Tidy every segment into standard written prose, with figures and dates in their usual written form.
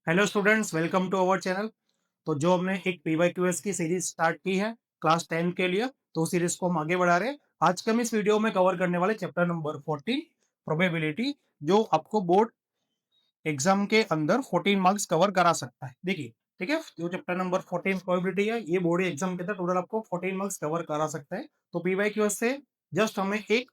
Hello students, welcome to our channel. तो जो हमने एक पीवाईक्यूएस की सीरीज स्टार्ट की है क्लास 10 के लिए, तो सीरीज को हम आगे बढ़ा रहे हैं। आज के हम इस वीडियो में कवर करने वाले चैप्टर नंबर 14 प्रोबेबिलिटी, जो आपको बोर्ड एग्जाम के अंदर 14 मार्क्स कवर करा सकता है। देखिए, ठीक है, जो चैप्टर नंबर 14 प्रोबेबिलिटी है, ये बोर्ड एग्जाम के अंदर टोटल आपको 14 मार्क्स कवर करा सकता है। तो पीवाईक्यूएस से जस्ट हमें एक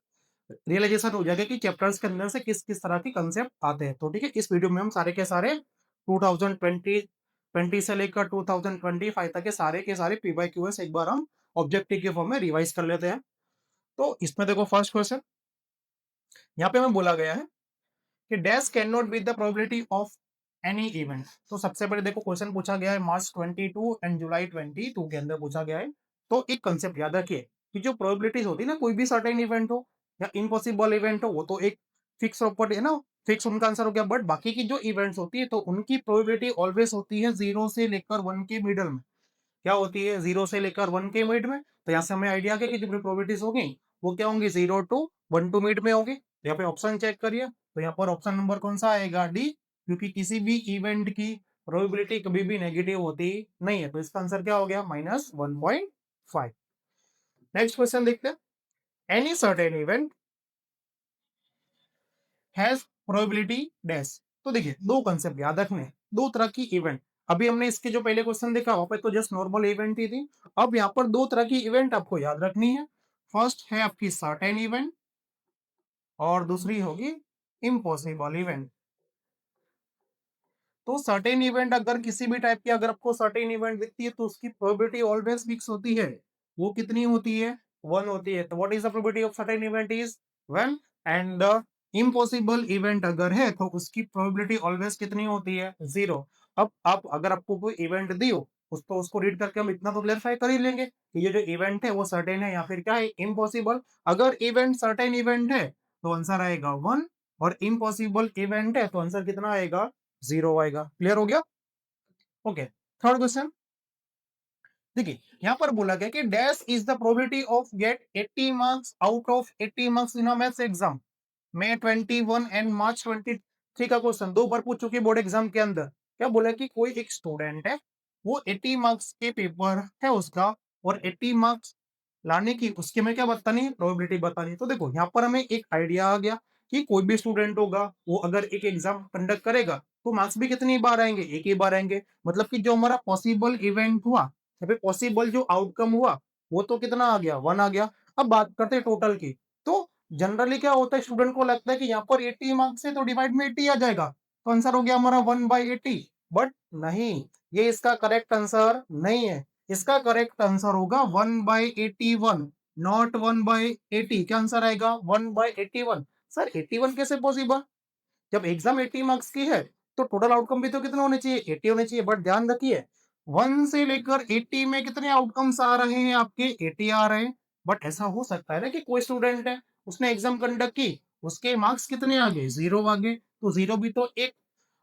रियलाइजेशन हो जाएगा कि चैप्टर्स के अंदर से किस किस तरह के कंसेप्ट आते हैं। तो ठीक है, इस वीडियो में हम सारे के सारे 2020 से लेकर 2025 तक के सारे पीवाईक्यूएस एक बार हम ऑब्जेक्टिव के फॉर्म में रिवाइज कर लेते हैं। तो इसमें देखो, फर्स्ट क्वेश्चन यहाँ पे हमें बोला गया है कि dash can not with the probability of any event. तो सबसे पहले देखो, क्वेश्चन पूछा गया है मार्च 22 एंड जुलाई 22 के अंदर पूछा गया है। तो एक कंसेप्ट याद रखिए कि जो प्रोबेबिलिटीज होती है ना, कोई भी सर्टेन इवेंट हो या इम्पॉसिबल इवेंट हो, वो तो एक फिक्स प्रॉपर्टी है ना, फिक्स उनका आंसर हो गया। बट बाकी की जो इवेंट्स होती है, तो उनकी प्रोबेबिलिटी ऑलवेज होती है 0 से लेकर 1 के मिडल में। क्या होती है? 0 से लेकर 1 के मिड में। तो यहाँ से हमें आइडिया आ गया कि जो प्रोबेबिलिटीज होंगी वो क्या होंगी, 0 टू 1 टू मिड में होगी। तो यहाँ पे ऑप्शन चेक करिए, तो यहाँ पर ऑप्शन नंबर कौन सा आएगा? डी, क्योंकि किसी भी इवेंट की प्रोबेबिलिटी कभी भी नेगेटिव होती नहीं है। तो इसका आंसर क्या हो गया? -1.5। नेक्स्ट क्वेश्चन देखते हैं। Any certain event has probability dash. तो देखिए, दो कंसेप्ट याद रखने हैं, दो तरह की इवेंट। अभी हमने इसके जो पहले क्वेश्चन देखा, वहां पे तो जस्ट नॉर्मल इवेंट ही थी। अब यहाँ पर दो तरह की इवेंट आपको याद रखनी है। फर्स्ट है आपकी सर्टेन इवेंट और दूसरी होगी इम्पॉसिबल इवेंट। तो सर्टेन इवेंट, अगर किसी भी टाइप की अगर आपको सर्टेन इवेंट दिखती है, तो उसकी प्रोबेबिलिटी ऑलवेज फिक्स होती है। वो कितनी होती है? 1 होती है। तो what is the probability of certain event? Is 1। And the impossible event अगर है, तो उसकी प्रोबेबिलिटी ऑलवेज कितनी होती है? 0। अब आप अगर आपको कोई इवेंट दी हो, तो उसको रीड करके हम इतना तो क्लेरिफाई कर ही लेंगे कि ये जो इवेंट है वो सर्टेन है या फिर क्या है, इम्पॉसिबल। अगर इवेंट सर्टेन इवेंट है, तो आंसर आएगा 1, और इम्पॉसिबल इवेंट है तो आंसर कितना आएगा? 0 आएगा। क्लियर हो गया? ओके। थर्ड क्वेश्चन देखिए, यहां पर बोला गया कि dash is the probability of get 80 marks out of 80 marks in a maths exam. May 21 and March 23 का क्वेश्चन दो बार पूछ चुकी बोर्ड एग्जाम के अंदर। क्या बोला कि कोई एक स्टूडेंट है, वो 80 मार्क्स के पेपर है उसका, और 80 मार्क्स लाने की उसके में क्या बतानी, प्रोबेबिलिटी बतानी। तो देखो, यहाँ पर हमें एक आइडिया आ गया कि कोई भी स्टूडेंट होगा, वो अगर एक एग्जाम कंडक्ट करेगा, तो मार्क्स भी कितनी बार आएंगे? एक ही बार आएंगे। मतलब कि जो हमारा पॉसिबल इवेंट हुआ या फिर पॉसिबल जो आउटकम हुआ, वो तो कितना आ गया? 1 आ गया। अब बात करते हैं टोटल की। तो जनरली क्या होता है, स्टूडेंट को लगता है कि यहाँ पर 80 मार्क्स है तो डिवाइड में 80 आ जाएगा, तो आंसर हो गया हमारा 1/80। बट नहीं, ये इसका करेक्ट आंसर नहीं है। इसका करेक्ट आंसर होगा 1/81, नॉट 1/80। क्या आंसर आएगा? 1/81। सर 81 कैसे पॉसिबल? जब एग्जाम 80 मार्क्स की है, तो टोटल आउटकम भी तो कितना होने चाहिए? 80 होने चाहिए। बट ध्यान रखिए, 1 से लेकर 80 में कितने आउटकम्स आ रहे हैं? आपके 80 आ रहे हैं। बट ऐसा हो सकता है ना कि कोई स्टूडेंट है, उसने एग्जाम कंडक्ट की, उसके मार्क्स कितने आ गए? 0 आ गए। तो 0 भी तो एक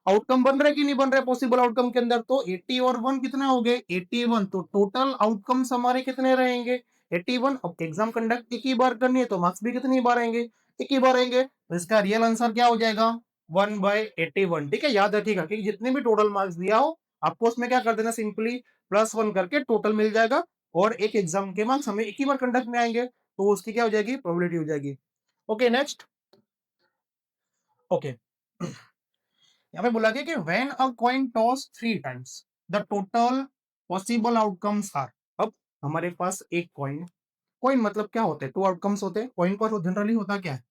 आउटकम बन रहा है कि नहीं बन रहा है पॉसिबल आउटकम के अंदर? तो 80 और 1 कितना हो गए? 81। तो टोटल आउटकम्स हमारे कितने रहेंगे? 81। अब एग्जाम कंडक्ट एक ही बार करनी है, तो मार्क्स भी कितनी बार आएंगे? एक ही बार आएंगे। तो इसका रियल आंसर क्या हो जाएगा? 1/81। ठीक है, याद रखिएगा कि जितने भी टोटल मार्क्स दिया हो, आपको उसमें क्या कर देना, सिंपली +1 करके टोटल मिल जाएगा। और एक एग्जाम के मार्क्स हमें एक ही बार कंडक्ट में आएंगे, तो उसकी क्या हो जाएगी? प्रोबेबिलिटी हो जाएगी। Okay, next. ओके, यहाँ पे बोला गया कि when a coin toss 3 times the total possible outcomes are. अब हमारे पास एक कॉइन, कॉइन मतलब क्या होता है? 2 आउटकम्स होते हैं कॉइन पर। जनरली होता क्या है?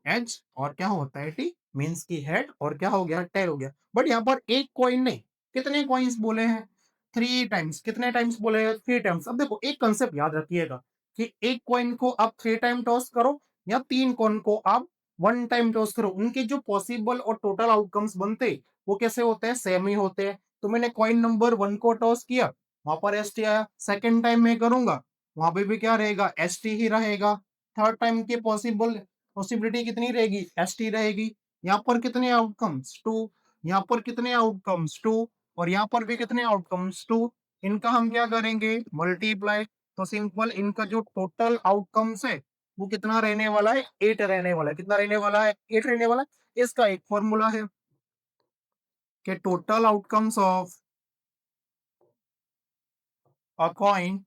एज, और क्या होता है? टी, मींस की हेड, और क्या हो गया? टेल हो गया। बट यहाँ पर एक कॉइन नहीं, कितने कॉइन्स बोले हैं? 3 टाइम्स। कितने टाइम्स बोले हैं? 3 टाइम्स। अब देखो, एक कंसेप्ट याद रखिएगा कि एक कॉइन को आप 3 टाइम टॉस करो या 3 कॉइन को आप 1 टाइम टॉस करो, उनके जो पॉसिबल और टोटल आउटकम्स बनते, वो कैसे होते हैं? सेम ही होते हैं। तो मैंने कॉइन नंबर 1 को टॉस किया, वहां पर एस टी आया। सेकेंड टाइम में करूंगा, वहां पे भी क्या रहेगा? एस टी ही रहेगा। थर्ड टाइम के पॉसिबिलिटी कितनी रहेगी? एस टी रहेगी। यहाँ पर कितने आउटकम्स? 2। यहाँ पर कितने आउटकम्स? 2। और यहाँ पर भी कितने आउटकम्स? 2। इनका हम क्या करेंगे? मल्टीप्लाई। तो सिंपल, इनका जो टोटल आउटकम्स है, वो कितना रहने वाला है? 8 रहने वाला है। कितना रहने वाला है? 8 रहने वाला है। इसका एक फॉर्मूला है, कि total outcomes of a coin,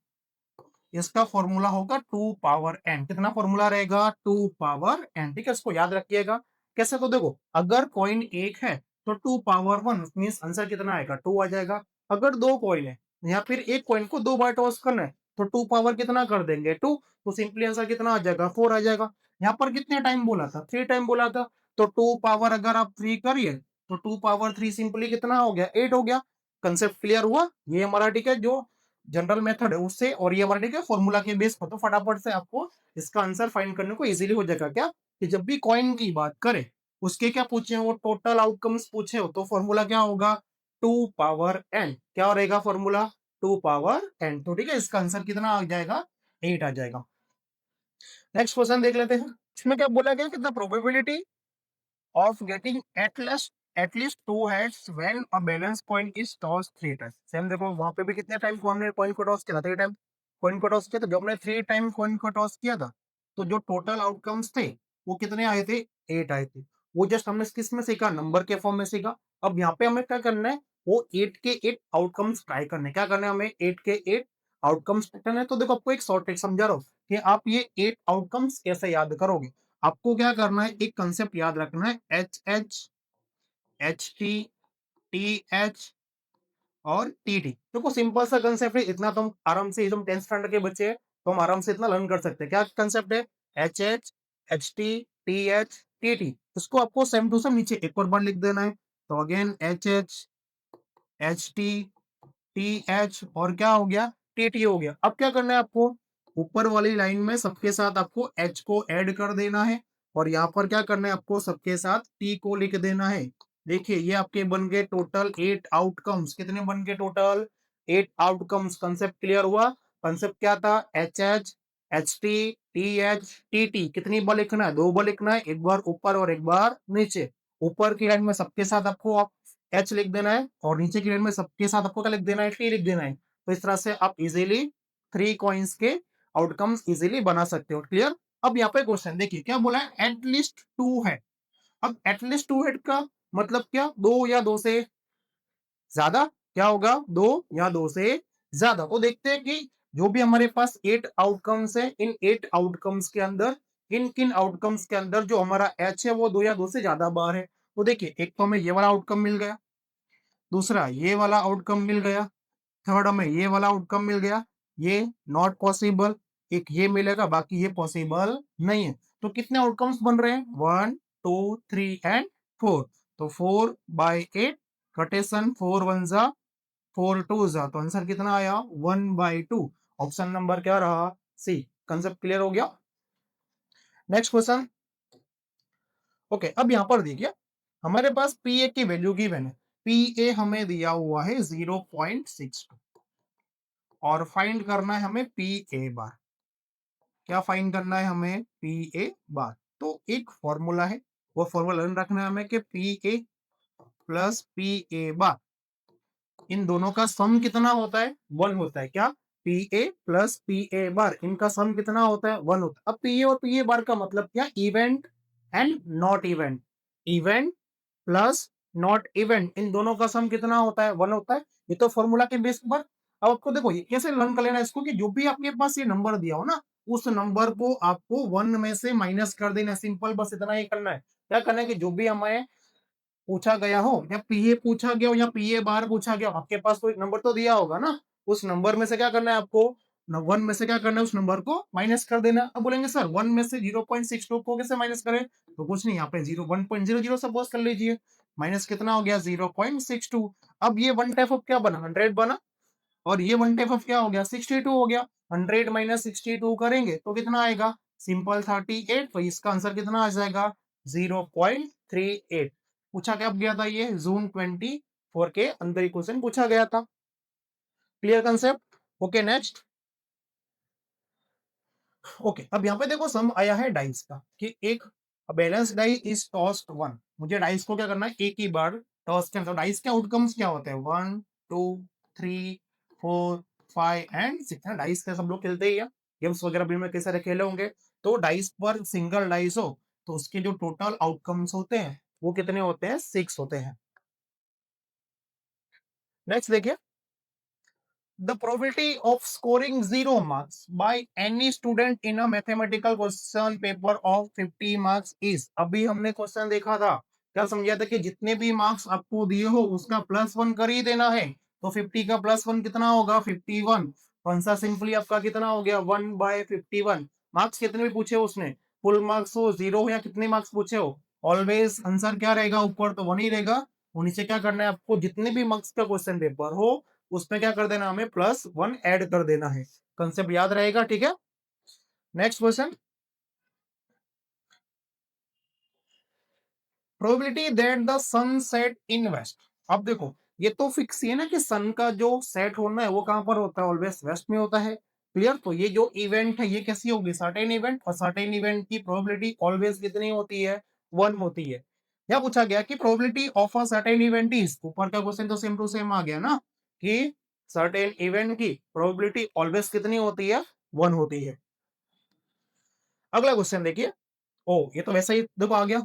इसका फॉर्मूला होगा 2 पावर n। कितना फॉर्मूला रहेगा? 2 पावर n। ठीक है, इसको याद रखिएगा। कैसे? तो देखो, अगर कॉइन एक है तो 2 पावर 1 मींस आंसर कितना आएगा? 2 आ जाएगा। अगर दो कॉइन है या फिर एक कॉइन को दो बार टॉस करना है तो 2 पावर कितना कर देंगे? 2। तो सिंपली आंसर कितना आ जाएगा? 4 आ जाएगा। यहाँ पर कितने टाइम बोला था? 3 टाइम बोला था। तो 2 पावर अगर आप 3 करिए तो 2 पावर 3 सिंपली कितना हो गया? 8 हो गया। कंसेप्ट क्लियर हुआ? ये हमारा ठीक है जो जनरल मेथड है उससे, और ये हमारा ठीक है फॉर्मूला के बेस पर। तो फटाफट से आपको इसका आंसर फाइंड करने को इजीली हो जाएगा। क्या कि जब भी कॉइन की बात करें उसके क्या पूछे हो? टोटल आउटकम्स पूछे हो तो फॉर्मूला क्या होगा? 2 पावर n। क्या रहेगा फॉर्मूला? 2 power n। तो ठीक है, इसका आंसर कितना आ जाएगा? 8 आ जाएगा। नेक्स्ट क्वेश्चन देख लेते हैं। इसमें क्या बोला गया कि the probability of getting at least two heads when a balance coin is tossed 3 times। Same देखो वहां पे भी कितने टाइम को हमने कॉइन को टॉस किया था? 3 टाइम कॉइन को टॉस किया था। जब हमने 3 टाइम कॉइन को टॉस किया था तो जो टोटल आउटकम्स थे वो कितने आए थे? 8 आए थे। वो जस्ट हमने किस में सीखा? नंबर के फॉर्म में सीखा। अब यहाँ पे हमें क्या करना है? वो 8 के 8 आउटकम्स ट्राई करने। क्या करना है हमें? 8 के 8 आउटकम्स करना है। तो देखो आपको एक शॉर्ट ट्रिक समझा रहा हूँ कि आप ये 8 आउटकम्स कैसे याद करोगे। आपको क्या करना है? एक कंसेप्ट याद रखना है, H H, H T, T H और टी टी। देखो सिंपल सा कंसेप्ट है, इतना तुम आराम से, तुम 10th स्टैंडर्ड के बच्चे हैं तो हम आराम से इतना लर्न कर सकते हैं। क्या कंसेप्ट है? H H, H T H, T T. इसको आपको सेम टू सेम नीचे एक और बार लिख देना है। तो अगेन एच टी एच और क्या हो गया? टी टी हो गया। अब क्या करना है आपको? ऊपर वाली लाइन में सबके साथ आपको एच को ऐड कर देना है और यहाँ पर क्या करना है? आपको सबके साथ टी को लिख देना है। देखिए ये आपके बन गए टोटल 8 आउटकम्स। कितने बन गए टोटल? 8 आउटकम्स। कंसेप्ट क्लियर हुआ? कंसेप्ट क्या था? H T H T T. कितनी बार लिखना है? 2 बार लिखना है, एक बार ऊपर और एक बार नीचे। ऊपर की लाइन में सबके साथ आपको एच लिख देना है और नीचे की लाइन में सबके साथ आपको क्या लिख देना है? टी लिख देना है। तो इस तरह से आप इजीली 3 कॉइन्स के आउटकम्स इजीली बना सकते हो। क्लियर? अब यहाँ पे क्वेश्चन देखिए क्या बोला है? एटलीस्ट 2 है। अब एटलीस्ट 2 हेड का मतलब क्या? 2 या 2 से ज्यादा। क्या होगा? 2 या 2 से ज्यादा। तो देखते हैं कि जो भी हमारे पास 8 आउटकम्स है, इन 8 आउटकम्स के अंदर किन किन आउटकम्स के अंदर जो हमारा एच है वो 2 या 2 से ज्यादा बार है। तो देखिए एक तो हमें ये वाला आउटकम मिल गया, दूसरा ये वाला आउटकम मिल गया, थर्ड हमें ये वाला आउटकम मिल गया। ये नॉट पॉसिबल। एक ये मिलेगा, बाकी ये पॉसिबल नहीं है। तो कितने आउटकम्स बन रहे हैं? 1 2 3 एंड 4। तो 4/8 कटेशन 4 1 जा 4 2 जा। तो आंसर कितना आया? 1/2। ऑप्शन नंबर क्या रहा? सी। कंसेप्ट क्लियर हो गया? Next question. ओके, अब यहां पर देखिए हमारे पास पी ए की वैल्यू गिवन है। पी ए हमें दिया हुआ है 0.62 और फाइंड करना है हमें पी ए बार। क्या फाइंड करना है हमें? पी ए बार। तो एक फॉर्मूला है, वो फॉर्मूला लर्न रखना है हमें कि P A plus P A bar, इन दोनों का सम कितना होता है? 1 होता है। क्या? P A plus P A bar, इनका सम कितना होता है? 1 होता है। अब पी ए और पी ए बार का मतलब क्या? Event and not event. Event plus not event, इन दोनों का सम कितना होता है? 1 होता है। ये तो फॉर्मूला के बेस पर। अब आपको देखो ये कैसे लर्न कर लेना है इसको कि जो भी आपके पास ये नंबर दिया हो ना, उस नंबर को आपको 1 में से माइनस कर देना। सिंपल, बस इतना ही करना है। क्या करना है कि जो भी हमें पूछा गया हो या पीए पूछा गया हो या पीए बार पूछा गया हो, आपके पास तो एक नंबर तो दिया होगा ना, उस नंबर में से क्या करना है आपको? 1 में से क्या करना है? उस नंबर को माइनस कर देना। अब बोलेंगे सर 1 में से 0.62 को कैसे माइनस करें? तो कुछ नहीं, यहाँ पे 1.00 सपोज कर लीजिए। माइनस कितना हो गया? 0.62। अब ये वन टाइप ऑफ क्या बना? 100 बना। और ये वन टाइप ऑफ क्या हो गया? 62 हो गया। 100 माइनस 62 करेंगे तो कितना आएगा? सिंपल 38। तो इसका आंसर कितना आ जाएगा? 0.38। पूछा कब गया था? ये जून 24 के अंदर ही क्वेश्चन पूछा गया था। Clear concept? Okay next. Okay, अब यहाँ पे देखो सम आया है डाइस का कि एक बैलेंस डाई इज टॉस्ड 1। मुझे डाइस को क्या करना है? एक ही बार टॉस करना। तो डाइस के आउटकम्स क्या होते हैं? 1 2 3 4 5 एंड 6। डाइस के सब लोग खेलते ही है, गेम्स वगैरह भी में कई सारे खेले होंगे। तो डाइस पर सिंगल डाइस हो तो उसके जो टोटल आउटकम्स होते हैं वो कितने होते हैं? 6 होते हैं। नेक्स्ट देखिए, the probability of scoring 0 marks by any student in a mathematical question paper of 50 marks is, अभी हमने क्वेश्चन देखा था, क्या समझा था कि जितने भी मार्क्स आपको दिए हो उसका +1 कर ही देना है। तो 50 का +1 कितना होगा 51। आंसर सिंपली आपका कितना हो गया 1/51। मार्क्स कितने भी पूछे हो उसने, फुल मार्क्स हो 0 हो या कितने मार्क्स पूछे हो, ऑलवेज आंसर क्या रहेगा, ऊपर तो 1 ही रहेगा और नीचे क्या करना है आपको, जितने भी मार्क्स का क्वेश्चन पेपर हो उसमें क्या कर देना, हमें +1 ऐड कर देना है। कंसेप्ट याद रहेगा, ठीक है। Next question, probability that the sun set in west. अब देखो ये तो फिक्स ही है ना कि सन का जो सेट होना है वो कहां पर होता है, ऑलवेज वेस्ट में होता है। क्लियर, तो ये जो इवेंट है ये कैसी होगी, सर्टेन इवेंट, और सर्टेन इवेंट की प्रोबेबिलिटी ऑलवेज कितनी होती है, 1 होती है। क्या पूछा गया कि probability of a certain event is, ऊपर का क्वेश्चन तो सेम टू सेम आ गया ना कि सर्टेन इवेंट की प्रोबेबिलिटी ऑलवेज कितनी होती है, 1 होती है। अगला क्वेश्चन देखिए, ओ ये तो वैसा ही देखो आ गया,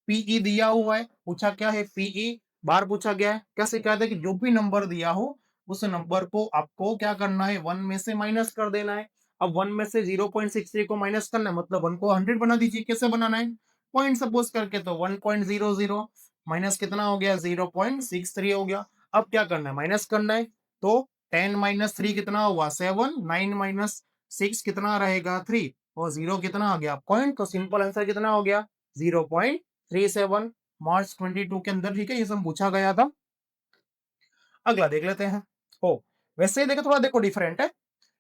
पीई दिया हुआ है, पूछा क्या है पीई, बार पूछा गया है, क्या शिकायत है कि जो भी नंबर दिया हो उस नंबर को आपको क्या करना है, 1 में से माइनस कर देना है। अब 1 में से 0.63 को माइनस करना है मतलब 1 को 100 बना दीजिए, कैसे बनाना है, पॉइंट सपोज करके, तो 1.00 माइनस कितना हो गया 0.63 हो गया। अब क्या करना है, माइनस करना है, तो 10 माइनस 3 कितना हुआ 7, 9 माइनस 6 कितना रहेगा 3, और 0 कितना आ गया पॉइंट, तो सिंपल आंसर कितना हो गया 0.37 मार्च 22 के अंदर, ठीक है, ये सब पूछा गया था। अगला देख लेते हैं, ओ वैसे ही देखो थोड़ा देखो डिफरेंट है,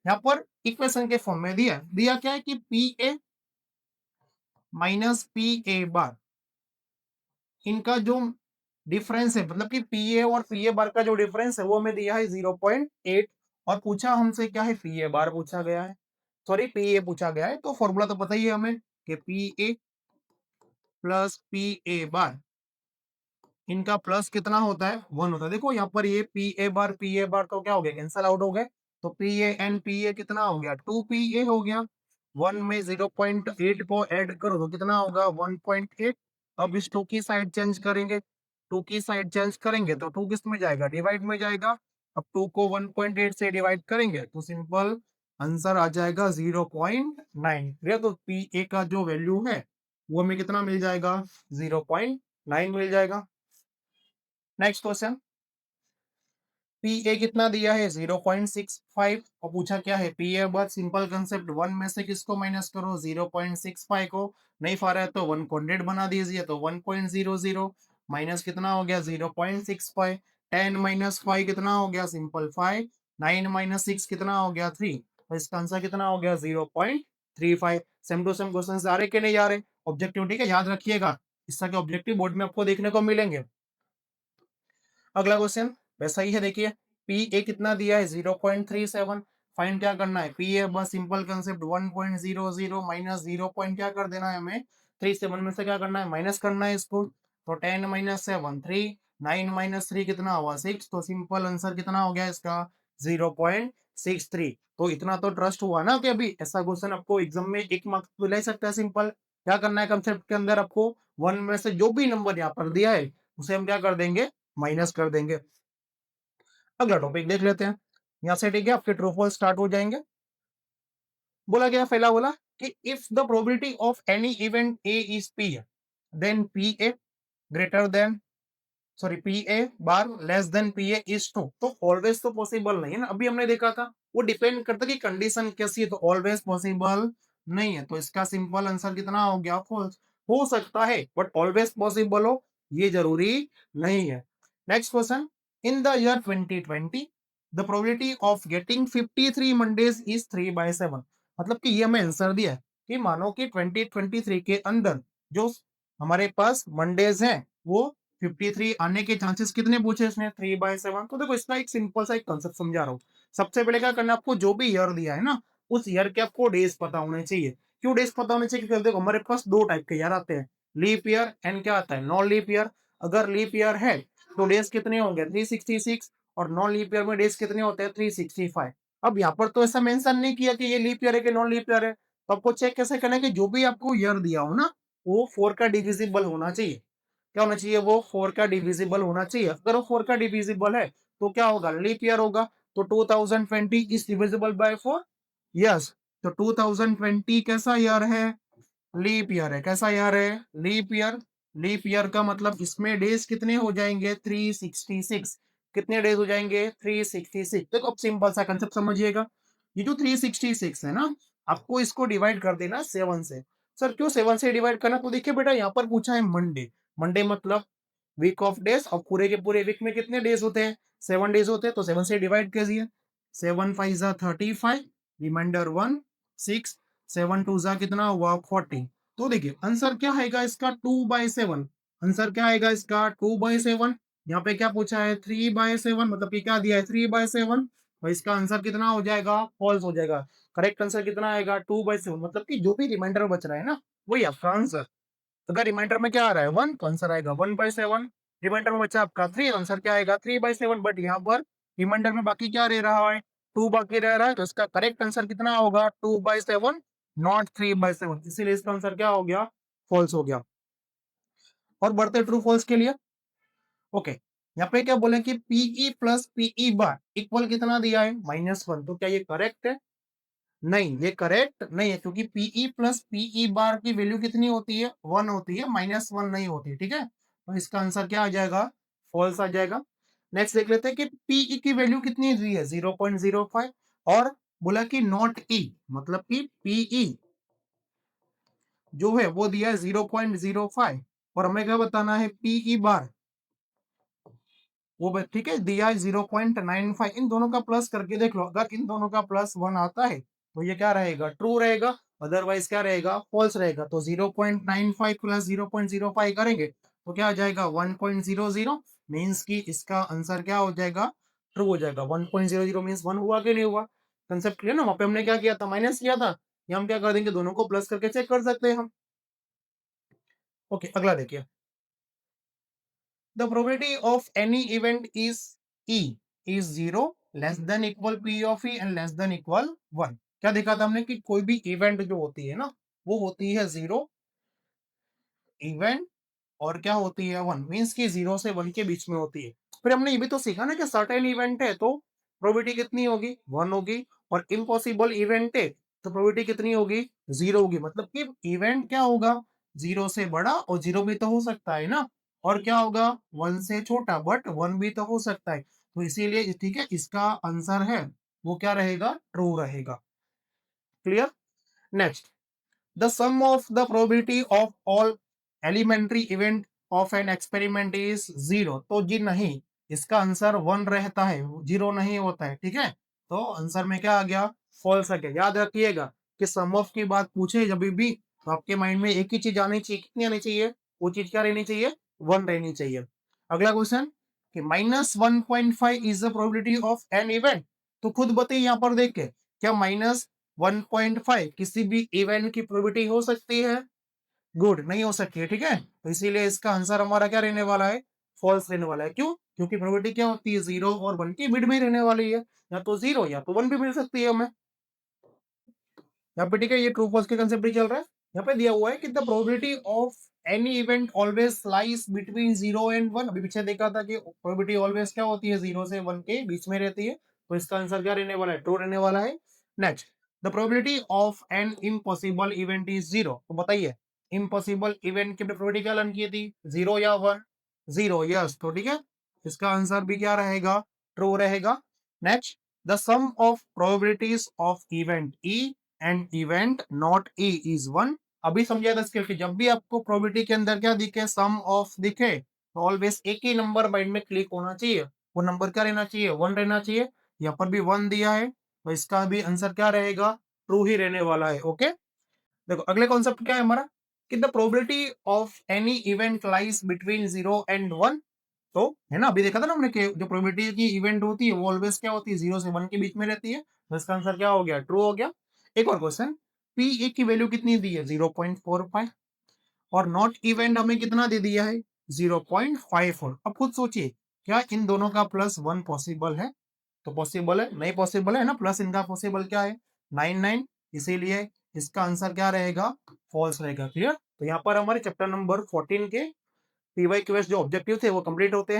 यहाँ पर इक्वेशन के फॉर्म में दिया क्या है कि P A minus P A bar, इनका जो डिफरेंस है, मतलब कि पी ए और पी ए बार का जो डिफरेंस है वो हमें दिया है 0.8, और पूछा हमसे क्या है, पी ए बार पूछा गया है, सॉरी पी ए पूछा गया है, तो फॉर्मूला तो पता ही है हमें कि P A plus P A bar, इनका प्लस कितना होता है 1 होता है। देखो यहाँ पर ये पी ए बार तो क्या हो गया, कैंसल आउट हो गए, तो P A N P A कितना हो गया 2 पी ए हो गया। 1 में 0.8 को ऐड करो तो कितना होगा 1.8। अब इस 2 की साइड चेंज करेंगे, 2 की साइड चेंज करेंगे तो 2 किस में जाएगा, डिवाइड में जाएगा। अब 2 को 1.8 से डिवाइड करेंगे तो सिंपल आंसर आ जाएगा 0.9। तो पी ए का जो वैल्यू है वो हमें कितना मिल जाएगा 0.9 मिल जाएगा। नेक्स्ट क्वेश्चन, पी ए कितना दिया है 0.65, और पूछा क्या है पी ए, बहुत सिंपल कंसेप्ट, 1 में से किसको माइनस करो 0.65 को, नहीं पा रहा है तो 1 को 100 बना दीजिए, तो 1.00 माइनस कितना हो गया 0.65, 10 माइनस 5 कितना हो गया सिंपल 5, 9 माइनस 6 कितना हो गया 3, तो इसका आंसर कितना हो गया 0.35। सेम टू सेम क्वेश्चन आ रहे कि नहीं आ रहे, ऑब्जेक्टिव, ठीक है, याद रखिएगा, इस तरह के ऑब्जेक्टिव बोर्ड में आपको देखने को मिलेंगे। अगला क्वेश्चन वैसा ही है, देखिए पी ए कितना दिया है 0.37, फाइंड क्या करना है पी ए, बस सिंपल कंसेप्ट 1.00 माइनस 0 पॉइंट क्या कर देना है हमें 37 में से क्या करना है माइनस करना है इसको, तो 10 माइनस 7 3, 9 माइनस 3 कितना हुआ 6, तो सिंपल आंसर कितना हो गया इसका 0.63। तो इतना तो ट्रस्ट हुआ ना कि अभी ऐसा क्वेश्चन आपको एग्जाम में 1 मार्क्स तो ले सकता है। सिंपल क्या करना है कंसेप्ट के अंदर, आपको 1 में से जो भी नंबर यहाँ पर दिया है उसे हम क्या कर देंगे, माइनस कर देंगे। अगला टॉपिक देख लेते हैं, यहां से ठीक है आपके ट्रू फॉल्स स्टार्ट हो जाएंगे। बोला गया पहला बोला कि if the probability of any event A is P, then P A greater than, sorry P A bar less than P A is two, तो ऑलवेज तो पॉसिबल नहीं है ना, अभी हमने देखा था, वो डिपेंड करता है कि कंडीशन कैसी है, तो ऑलवेज पॉसिबल नहीं है, तो इसका सिंपल आंसर कितना हो गया फॉल्स। हो सकता है बट ऑलवेज पॉसिबल हो ये जरूरी नहीं है। Next question, in the year 2020 the probability of getting 53 Mondays is 3/7, मतलब कि ये हमें आंसर दिया है कि मानो कि 2023 के अंदर जो हमारे पास मंडेज हैं वो 53 आने के चांसेस कितने पूछे इसने 3/7। तो देखो इसका एक सिंपल सा एक कंसेप्ट समझा रहा हूँ। सबसे पहले क्या करना है, आपको जो भी ईयर दिया है ना उस ईयर के आपको डेज पता होने चाहिए। क्यों डेज पता होने चाहिए, क्योंकि देखो हमारे पास दो टाइप के ईयर आते हैं, लीप ईयर एंड क्या आता है नॉन लीप ईयर। अगर लीप ईयर है तो डेज कितने होंगे 366, और नॉन लीप ईयर में डेज कितने होते हैं 365। अब यहाँ पर तो ऐसा मेंशन नहीं किया कि ये लीप ईयर है कि नॉन लीप ईयर है, तो आपको चेक कैसे करना है कि जो भी आपको ईयर दिया हो ना वो 4 का डिविजिबल होना चाहिए। क्या होना चाहिए, वो 4 का डिविजिबल होना चाहिए। अगर वो 4 का डिविजिबल है तो क्या होगा, लीप ईयर होगा। तो 2020 इज डिविजिबल बाय 4। यस, तो 2020 कैसा ईयर है, लीप ईयर है। कैसा ईयर है, लीप ईयर। लीप ईयर का मतलब इसमें डेज कितने हो जाएंगे, 366। कितने डेज हो जाएंगे, 366। देखो अब सिंपल सा कंसेप्ट समझिएगा। ये जो 366 है ना, आपको इसको डिवाइड कर देना 7 से। सर क्यों 7 से डिवाइड करना, तो देखिए बेटा यहाँ पर पूछा है मंडे। मंडे मतलब वीक ऑफ डेज, और पूरे के पूरे वीक में कितने डेज होते हैं, 7 डेज होते हैं। तो 7 से डिवाइड कीजिए। 7 5 जा 35, रिमाइंडर 1 6, 7 2 जा कितना हुआ 40। तो देखिए आंसर क्या आएगा इसका, 2/7। आंसर क्या आएगा इसका, 2/7। यहाँ पे क्या पूछा है, 3/7, मतलब कि क्या दिया है, 3/7। तो इसका आंसर कितना हो जाएगा, फॉल्स हो जाएगा। करेक्ट आंसर कितना आएगा, 2/7, मतलब कि जो भी रिमाइंडर बच रहा है ना, वही आपका आंसर। अगर रिमाइंडर में क्या आ रहा है 1, तो आंसर आएगा 1/7। रिमाइंडर में बचा आपका 3, आंसर क्या आएगा 3/7। बट यहाँ पर रिमाइंडर में बाकी क्या रह रहा है, 2 बाकी रह रहा है। तो इसका करेक्ट आंसर कितना होगा, 2/7, नॉट 3/7। इसीलिए इसका आंसर क्या हो गया, फॉल्स हो गया। और बढ़ते ट्रू फॉल्स के लिए। ओके, यहाँ पे क्या बोले कि पीई प्लस पीई बार इक्वल कितना दिया है, -1। तो क्या ये करेक्ट है, नहीं ये करेक्ट नहीं है, क्योंकि पीई प्लस पीई बार की वैल्यू कितनी होती है, 1 होती है, -1 नहीं होती। ठीक है, तो इसका आंसर क्या आ जाएगा, फॉल्स आ जाएगा। नेक्स्ट देख लेते हैं कि पीई की वैल्यू कितनी दी है, 0.05। और बोला कि नॉट ई, मतलब कि पीई जो है वो दिया है 0.05, और हमें क्या बताना है, पीई बार वो ठीक है दिया है 0.95। इन दोनों का प्लस करके देख लो, अगर इन दोनों का +1 आता है तो ये क्या रहेगा, ट्रू रहेगा। अदरवाइज क्या रहेगा, फॉल्स रहेगा। तो 0.95 प्लस 0.05 करेंगे तो क्या आ जाएगा, 1.00। मीन्स की इसका आंसर क्या हो जाएगा, ट्रू हो जाएगा। 1.00 मीन्स 1 हुआ कि नहीं हुआ, कंसेप्ट क्लियर ना। वहां पे हमने क्या किया था, माइनस किया था। ये हम क्या कर देंगे, दोनों को प्लस करके चेक कर सकते हैं हम। ओके, अगला देखिए। The probability of any event is E is 0, less than equal P of E and less than equal 1। क्या देखा था हमने कि कोई भी इवेंट जो होती है ना, वो होती है 0 इवेंट, और क्या होती है 1, मीन्स की 0 से 1 के बीच में होती है। फिर हमने ये भी तो सीखा ना कि सर्टेन इवेंट है तो प्रोबेबिलिटी कितनी होगी, 1 होगी। और इम्पॉसिबल इवेंट है तो प्रोबेबिलिटी कितनी होगी, 0 होगी। मतलब कि इवेंट क्या होगा, 0 से बड़ा, और 0 भी तो हो सकता है ना। और क्या होगा, 1 से छोटा, बट 1 भी तो हो सकता है। तो इसीलिए ठीक है, इसका आंसर है वो क्या रहेगा, ट्रू रहेगा। Clear. Next, the sum of the probability of all elementary event of an experiment is 0। तो जी नहीं, इसका आंसर 1 रहता है, 0 नहीं होता है। ठीक है, तो आंसर में क्या आ गया, फॉल्स आ गया। याद रखिएगा कि सम ऑफ की बात पूछे जब भी, तो आपके माइंड में एक ही चीज आनी चाहिए, कितनी आनी चाहिए, वो चीज क्या रहनी चाहिए, 1 रहनी चाहिए। अगला क्वेश्चन कि -1.5 is the probability of an event. तो खुद बताइए यहाँ पर देख के, क्या -1.5 किसी भी इवेंट की प्रोबेबिलिटी हो सकती है, गुड नहीं हो सकती है। ठीक है, तो इसीलिए इसका आंसर हमारा क्या रहने वाला है, फॉल्स रहने वाला है। क्यों, क्योंकि प्रोबेबिलिटी क्या होती है, 0 और 1 की मिड में रहने वाली है। या तो 0 या तो 1 भी मिल सकती है हमें यहाँ पे। ठीक है, ये ट्रू फॉल्स के कंसेप्ट ही चल रहा है। यहाँ पे दिया हुआ है कि the probability of any event always lies between 0 and 1। अभी पीछे देखा था कि प्रोबेबिलिटी ऑलवेज क्या होती है, 0 से 1 के बीच में रहती है। तो इसका आंसर क्या रहने वाला है, ट्रू रहने वाला है। Next, the probability of an impossible event is 0। तो बताइए, इम्पॉसिबल इवेंट की प्रोबेबिलिटी क्या लन की थी, 0 या 1, 0। यस, तो ठीक है, इसका आंसर भी क्या रहेगा, ट्रू रहेगा। Next, the sum of probabilities of event E and event not A is 1। अभी समझिए था स्किल की, जब भी आपको प्रोबेबिलिटी के अंदर क्या दिखे, सम ऑफ दिखे, तो ऑलवेज एक ही नंबर माइंड में क्लिक होना चाहिए। वो नंबर क्या रहना चाहिए, 1 रहना चाहिए। यहाँ पर भी 1 दिया है, तो इसका भी आंसर क्या रहेगा, ट्रू ही रहने वाला है। ओके, देखो अगले कॉन्सेप्ट क्या है हमारा, कि the probability of any event lies between 0 and 1। तो है ना, अभी देखा था ना हमने कि जो प्रोबेबिलिटी की इवेंट होती है वो ऑलवेज क्या होती है, 0 से 1 के बीच में रहती है। तो इसका आंसर क्या हो गया, ट्रू हो गया। एक और क्वेश्चन, पी ए की वैल्यू कितनी दी है, 0.45, और नॉट इवेंट हमें कितना दे दिया है, 0.54। अब खुद सोचिए, क्या इन दोनों का +1 पॉसिबल है, तो पॉसिबल है, नहीं पॉसिबल है ना, प्लस इनका पॉसिबल क्या है, 99। इसीलिए इसका आंसर क्या रहेगा, फॉल्स रहेगा। क्लियर। तो यहाँ पर हमारे चैप्टर नंबर 14 के पीवाई क्यूएस जो ऑब्जेक्टिव थे वो कंप्लीट होते हैं।